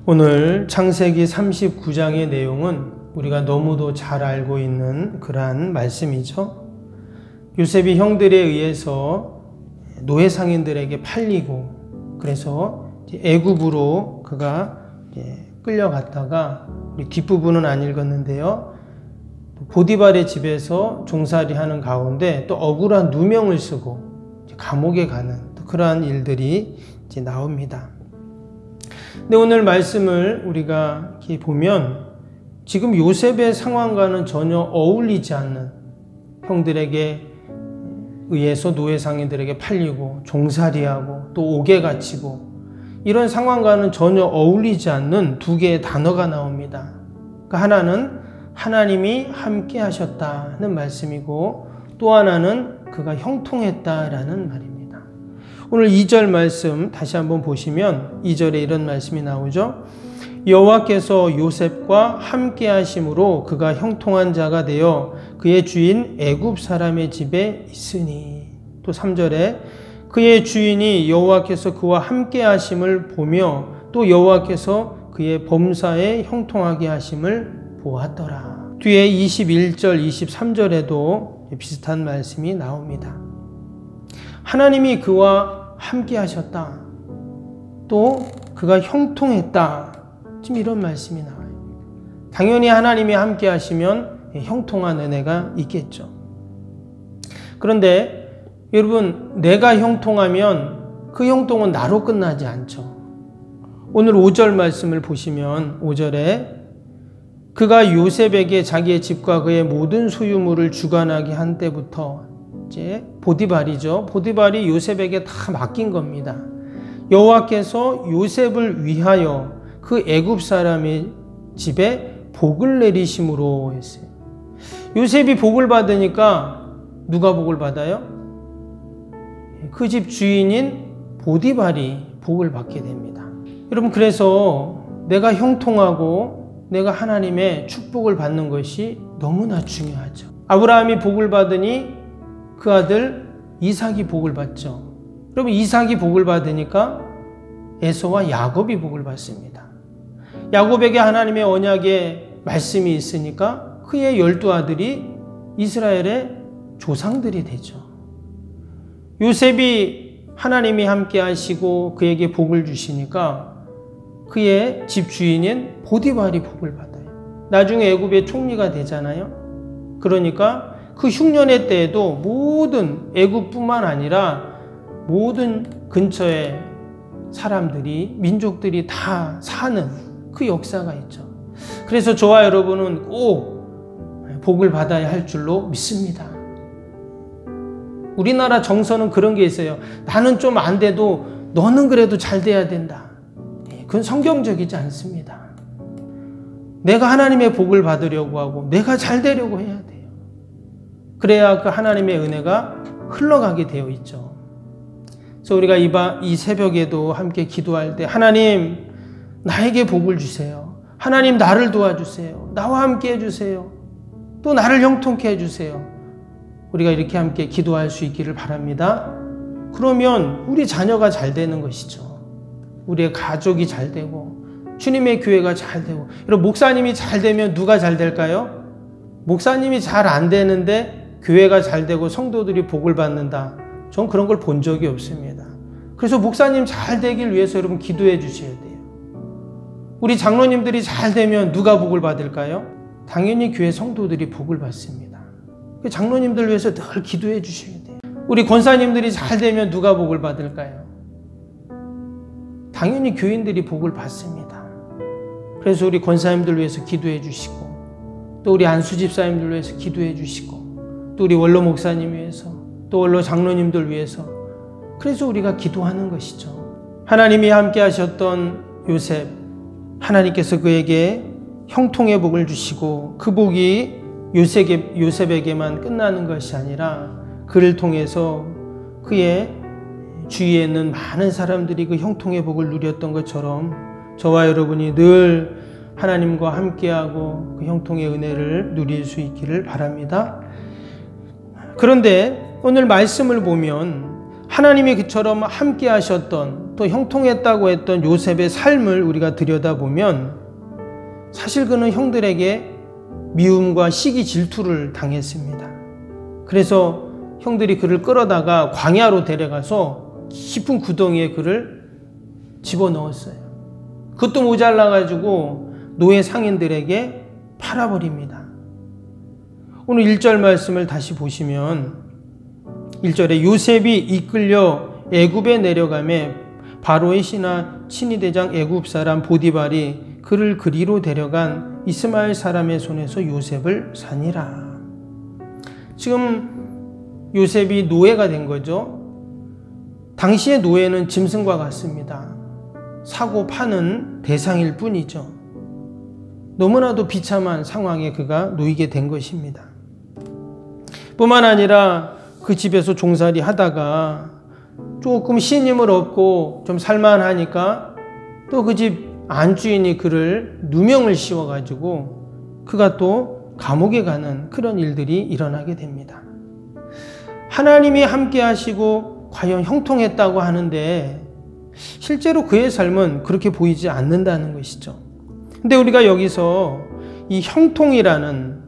오늘 창세기 39장의 내용은 우리가 너무도 잘 알고 있는 그러한 말씀이죠. 요셉이 형들에 의해서 노예 상인들에게 팔리고, 그래서 애굽으로 그가 끌려갔다가, 우리 뒷부분은 안 읽었는데요, 보디발의 집에서 종살이 하는 가운데 또 억울한 누명을 쓰고 감옥에 가는 그러한 일들이 이제 나옵니다. 근데 오늘 말씀을 우리가 이렇게 보면 지금 요셉의 상황과는 전혀 어울리지 않는, 형들에게 의해서 노예 상인들에게 팔리고 종살이하고 또 옥에 갇히고 이런 상황과는 전혀 어울리지 않는 두 개의 단어가 나옵니다. 그러니까 하나는 하나님이 함께 하셨다는 말씀이고, 또 하나는 그가 형통했다라는 말입니다. 오늘 2절 말씀 다시 한번 보시면 2절에 이런 말씀이 나오죠. 여호와께서 요셉과 함께 하심으로 그가 형통한 자가 되어 그의 주인 애굽 사람의 집에 있으니. 또 3절에 그의 주인이 여호와께서 그와 함께 하심을 보며 또 여호와께서 그의 범사에 형통하게 하심을 보았더라. 뒤에 21절, 23절에도 비슷한 말씀이 나옵니다. 하나님이 그와 함께 하셨다. 또 그가 형통했다. 지금 이런 말씀이 나와요. 당연히 하나님이 함께 하시면 형통한 은혜가 있겠죠. 그런데 여러분, 내가 형통하면 그 형통은 나로 끝나지 않죠. 오늘 5절 말씀을 보시면 5절에 그가 요셉에게 자기의 집과 그의 모든 소유물을 주관하게 한 때부터, 이제 보디발이죠. 보디발이 요셉에게 다 맡긴 겁니다. 여호와께서 요셉을 위하여 그 애굽 사람의 집에 복을 내리심으로 했어요. 요셉이 복을 받으니까 누가 복을 받아요? 그 집 주인인 보디발이 복을 받게 됩니다. 여러분, 그래서 내가 형통하고 내가 하나님의 축복을 받는 것이 너무나 중요하죠. 아브라함이 복을 받으니 그 아들 이삭이 복을 받죠. 여러분, 이삭이 복을 받으니까 에서와 야곱이 복을 받습니다. 야곱에게 하나님의 언약의 말씀이 있으니까 그의 12아들이 이스라엘의 조상들이 되죠. 요셉이 하나님이 함께 하시고 그에게 복을 주시니까 그의 집 주인인 보디발이 복을 받아요. 나중에 애굽의 총리가 되잖아요. 그러니까 그 흉년의 때에도 모든 애굽뿐만 아니라 모든 근처의 사람들이, 민족들이 다 사는 그 역사가 있죠. 그래서 저와 여러분은 꼭 복을 받아야 할 줄로 믿습니다. 우리나라 정서는 그런 게 있어요. 나는 좀 안 돼도 너는 그래도 잘 돼야 된다. 그건 성경적이지 않습니다. 내가 하나님의 복을 받으려고 하고 내가 잘 되려고 해야 돼요. 그래야 그 하나님의 은혜가 흘러가게 되어 있죠. 그래서 우리가 이 새벽에도 함께 기도할 때, 하나님 나에게 복을 주세요. 하나님 나를 도와주세요. 나와 함께 해주세요. 또 나를 형통케 해주세요. 우리가 이렇게 함께 기도할 수 있기를 바랍니다. 그러면 우리 자녀가 잘 되는 것이죠. 우리의 가족이 잘 되고 주님의 교회가 잘 되고. 여러분, 목사님이 잘 되면 누가 잘 될까요? 목사님이 잘 안 되는데 교회가 잘 되고 성도들이 복을 받는다. 전 그런 걸 본 적이 없습니다. 그래서 목사님 잘 되길 위해서 여러분 기도해 주셔야 돼요. 우리 장로님들이 잘 되면 누가 복을 받을까요? 당연히 교회 성도들이 복을 받습니다. 장로님들 위해서 늘 기도해 주셔야 돼요. 우리 권사님들이 잘 되면 누가 복을 받을까요? 당연히 교인들이 복을 받습니다. 그래서 우리 권사님들 위해서 기도해 주시고, 또 우리 안수 집사님들 위해서 기도해 주시고, 또 우리 원로 목사님 위해서, 또 원로 장로님들 위해서, 그래서 우리가 기도하는 것이죠. 하나님이 함께 하셨던 요셉, 하나님께서 그에게 형통의 복을 주시고, 그 복이 요셉에게만 끝나는 것이 아니라 그를 통해서 그의 주위에 있는 많은 사람들이 그 형통의 복을 누렸던 것처럼 저와 여러분이 늘 하나님과 함께하고 그 형통의 은혜를 누릴 수 있기를 바랍니다. 그런데 오늘 말씀을 보면 하나님이 그처럼 함께 하셨던 또 형통했다고 했던 요셉의 삶을 우리가 들여다보면 사실 그는 형들에게 미움과 시기 질투를 당했습니다. 그래서 형들이 그를 끌어다가 광야로 데려가서 깊은 구덩이에 그를 집어넣었어요. 그것도 모자라가지고 노예 상인들에게 팔아버립니다. 오늘 1절 말씀을 다시 보시면 1절에 요셉이 이끌려 애굽에 내려가매 바로의 신하 친위대장 애굽 사람 보디발이 그를 그리로 데려간 이스마엘 사람의 손에서 요셉을 사니라. 지금 요셉이 노예가 된 거죠. 당시의 노예는 짐승과 같습니다. 사고 파는 대상일 뿐이죠. 너무나도 비참한 상황에 그가 놓이게 된 것입니다. 뿐만 아니라 그 집에서 종살이 하다가 조금 신임을 얻고 좀 살만하니까 또 그 집 안주인이 그를 누명을 씌워가지고 그가 또 감옥에 가는 그런 일들이 일어나게 됩니다. 하나님이 함께 하시고 과연 형통했다고 하는데 실제로 그의 삶은 그렇게 보이지 않는다는 것이죠. 근데 우리가 여기서 이 형통이라는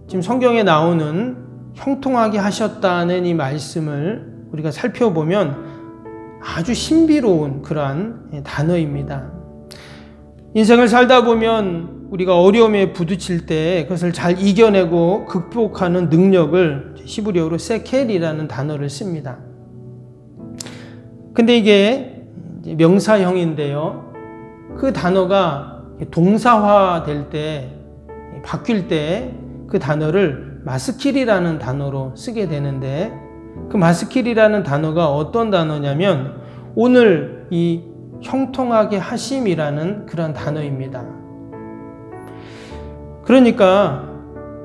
지금 성경에 나오는 형통하게 하셨다는 이 말씀을 우리가 살펴보면 아주 신비로운 그러한 단어입니다. 인생을 살다 보면 우리가 어려움에 부딪힐 때 그것을 잘 이겨내고 극복하는 능력을 히브리어로 세켈이라는 단어를 씁니다. 근데 이게 명사형인데요. 그 단어가 동사화 될 때, 바뀔 때 그 단어를 마스킬이라는 단어로 쓰게 되는데 그 마스킬이라는 단어가 어떤 단어냐면 오늘 이 형통하게 하심이라는 그런 단어입니다. 그러니까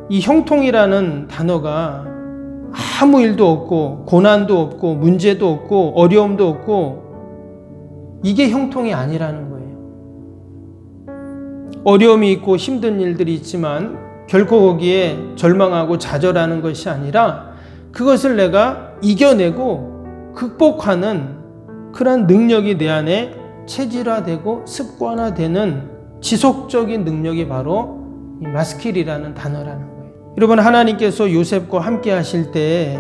이 형통이라는 단어가 아무 일도 없고 고난도 없고 문제도 없고 어려움도 없고 이게 형통이 아니라는 거예요. 어려움이 있고 힘든 일들이 있지만 결코 거기에 절망하고 좌절하는 것이 아니라 그것을 내가 이겨내고 극복하는 그런 능력이 내 안에 체질화되고 습관화되는 지속적인 능력이 바로 이 마스킬이라는 단어라는 거예요. 여러분, 하나님께서 요셉과 함께 하실 때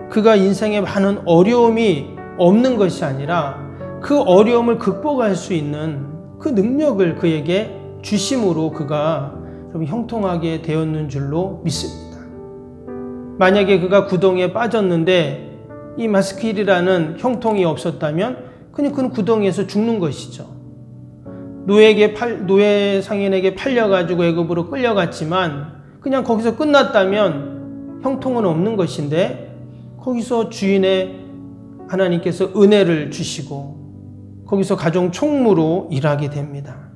그가 인생에 많은 어려움이 없는 것이 아니라 그 어려움을 극복할 수 있는 그 능력을 그에게 주심으로 그가 형통하게 되었는 줄로 믿습니다. 만약에 그가 구덩이에 빠졌는데 이 마스킬이라는 형통이 없었다면 그냥 그는 구덩이에서 죽는 것이죠. 노예 상인에게 팔려가지고 애굽으로 끌려갔지만 그냥 거기서 끝났다면 형통은 없는 것인데 거기서 주인의 하나님께서 은혜를 주시고 거기서 가정 총무로 일하게 됩니다.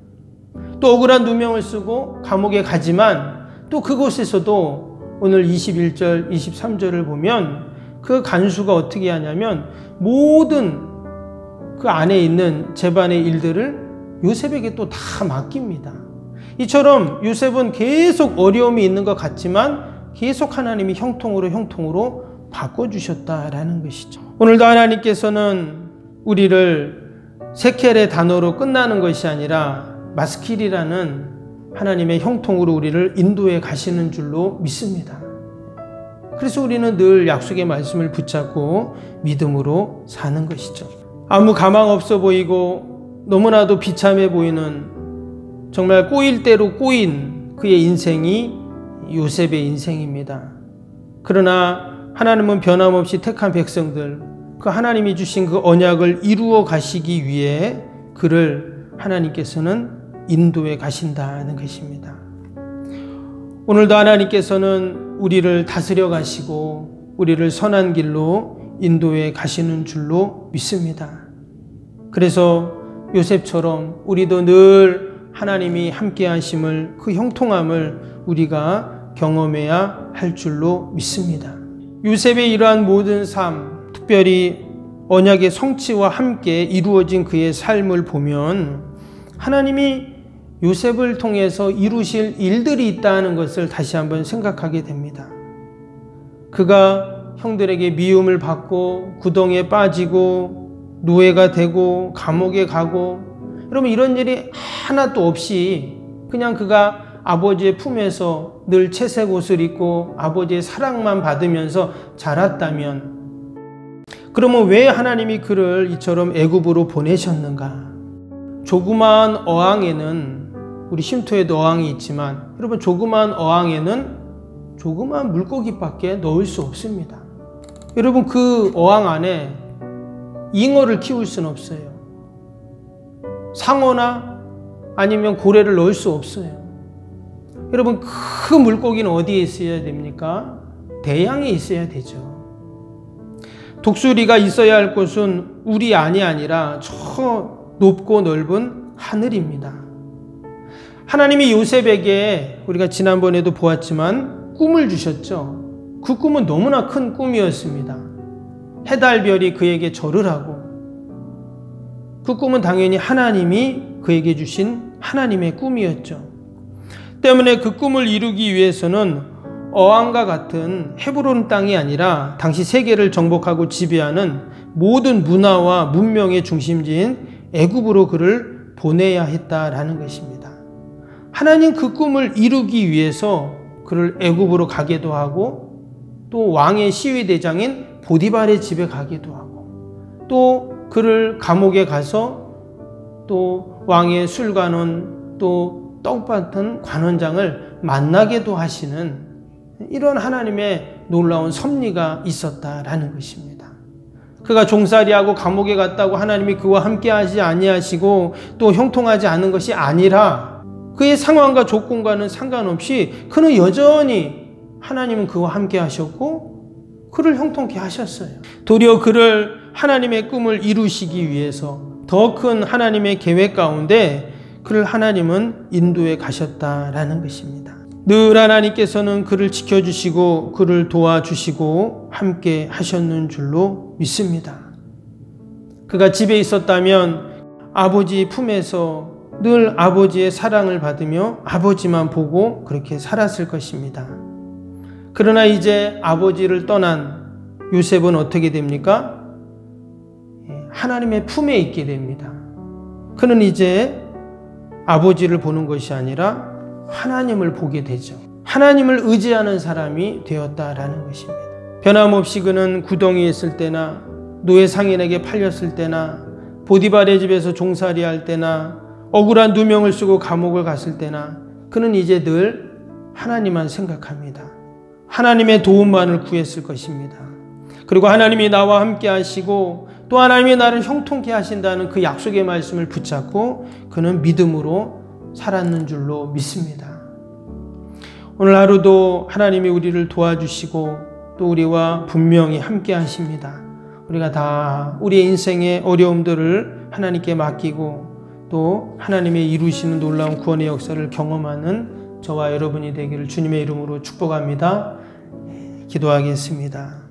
또 억울한 누명을 쓰고 감옥에 가지만 또 그곳에서도 오늘 21절, 23절을 보면 그 간수가 어떻게 하냐면 모든 그 안에 있는 제반의 일들을 요셉에게 또 다 맡깁니다. 이처럼 요셉은 계속 어려움이 있는 것 같지만 계속 하나님이 형통으로 바꿔주셨다라는 것이죠. 오늘도 하나님께서는 우리를 세켈의 단어로 끝나는 것이 아니라 마스킬이라는 하나님의 형통으로 우리를 인도해 가시는 줄로 믿습니다. 그래서 우리는 늘 약속의 말씀을 붙잡고 믿음으로 사는 것이죠. 아무 가망 없어 보이고 너무나도 비참해 보이는 정말 꼬일 대로 꼬인 그의 인생이 요셉의 인생입니다. 그러나 하나님은 변함없이 택한 백성들, 그 하나님이 주신 그 언약을 이루어 가시기 위해 그를 하나님께서는 인도해 가신다는 것입니다. 오늘도 하나님께서는 우리를 다스려 가시고 우리를 선한 길로 인도해 가시는 줄로 믿습니다. 그래서 요셉처럼 우리도 늘 하나님이 함께 하심을, 그 형통함을 우리가 경험해야 할 줄로 믿습니다. 요셉의 이러한 모든 삶, 특별히 언약의 성취와 함께 이루어진 그의 삶을 보면 하나님이 요셉을 통해서 이루실 일들이 있다는 것을 다시 한번 생각하게 됩니다. 그가 형들에게 미움을 받고 구덩이에 빠지고 노예가 되고 감옥에 가고, 여러분 이런 일이 하나도 없이 그냥 그가 아버지의 품에서 늘 채색 옷을 입고 아버지의 사랑만 받으면서 자랐다면, 그러면 왜 하나님이 그를 이처럼 애굽으로 보내셨는가? 조그마한 어항에는, 우리 쉼터에도 어항이 있지만 여러분 조그마한 어항에는 조그마한 물고기밖에 넣을 수 없습니다. 여러분 그 어항 안에 잉어를 키울 수는 없어요. 상어나 아니면 고래를 넣을 수 없어요. 여러분 그 물고기는 어디에 있어야 됩니까? 대양에 있어야 되죠. 독수리가 있어야 할 곳은 우리 안이 아니라 저 높고 넓은 하늘입니다. 하나님이 요셉에게, 우리가 지난번에도 보았지만 꿈을 주셨죠. 그 꿈은 너무나 큰 꿈이었습니다. 해달별이 그에게 절을 하고, 그 꿈은 당연히 하나님이 그에게 주신 하나님의 꿈이었죠. 때문에 그 꿈을 이루기 위해서는 어항과 같은 헤브론 땅이 아니라 당시 세계를 정복하고 지배하는 모든 문화와 문명의 중심지인 애굽으로 그를 보내야 했다라는 것입니다. 하나님 그 꿈을 이루기 위해서 그를 애굽으로 가기도 하고, 또 왕의 시위대장인 보디발의 집에 가기도 하고, 또 그를 감옥에 가서 또 왕의 술관원, 또 떡받은 관원장을 만나게도 하시는 이런 하나님의 놀라운 섭리가 있었다라는 것입니다. 그가 종살이하고 감옥에 갔다고 하나님이 그와 함께 하지 아니하시고 또 형통하지 않은 것이 아니라, 그의 상황과 조건과는 상관없이 그는 여전히 하나님은 그와 함께 하셨고 그를 형통케 하셨어요. 도리어 그를 하나님의 꿈을 이루시기 위해서 더 큰 하나님의 계획 가운데 그를 하나님은 인도해 가셨다라는 것입니다. 늘 하나님께서는 그를 지켜주시고 그를 도와주시고 함께 하셨는 줄로 믿습니다. 그가 집에 있었다면 아버지 품에서 늘 아버지의 사랑을 받으며 아버지만 보고 그렇게 살았을 것입니다. 그러나 이제 아버지를 떠난 요셉은 어떻게 됩니까? 하나님의 품에 있게 됩니다. 그는 이제 아버지를 보는 것이 아니라 하나님을 보게 되죠. 하나님을 의지하는 사람이 되었다라는 것입니다. 변함없이 그는 구덩이에 있을 때나 노예 상인에게 팔렸을 때나 보디발의 집에서 종살이할 때나 억울한 누명을 쓰고 감옥을 갔을 때나 그는 이제 늘 하나님만 생각합니다. 하나님의 도움만을 구했을 것입니다. 그리고 하나님이 나와 함께 하시고 또 하나님이 나를 형통케 하신다는 그 약속의 말씀을 붙잡고 그는 믿음으로 살았는 줄로 믿습니다. 오늘 하루도 하나님이 우리를 도와주시고 또 우리와 분명히 함께 하십니다. 우리가 다 우리의 인생의 어려움들을 하나님께 맡기고 또 하나님의 이루시는 놀라운 구원의 역사를 경험하는 저와 여러분이 되기를 주님의 이름으로 축복합니다. 기도하겠습니다.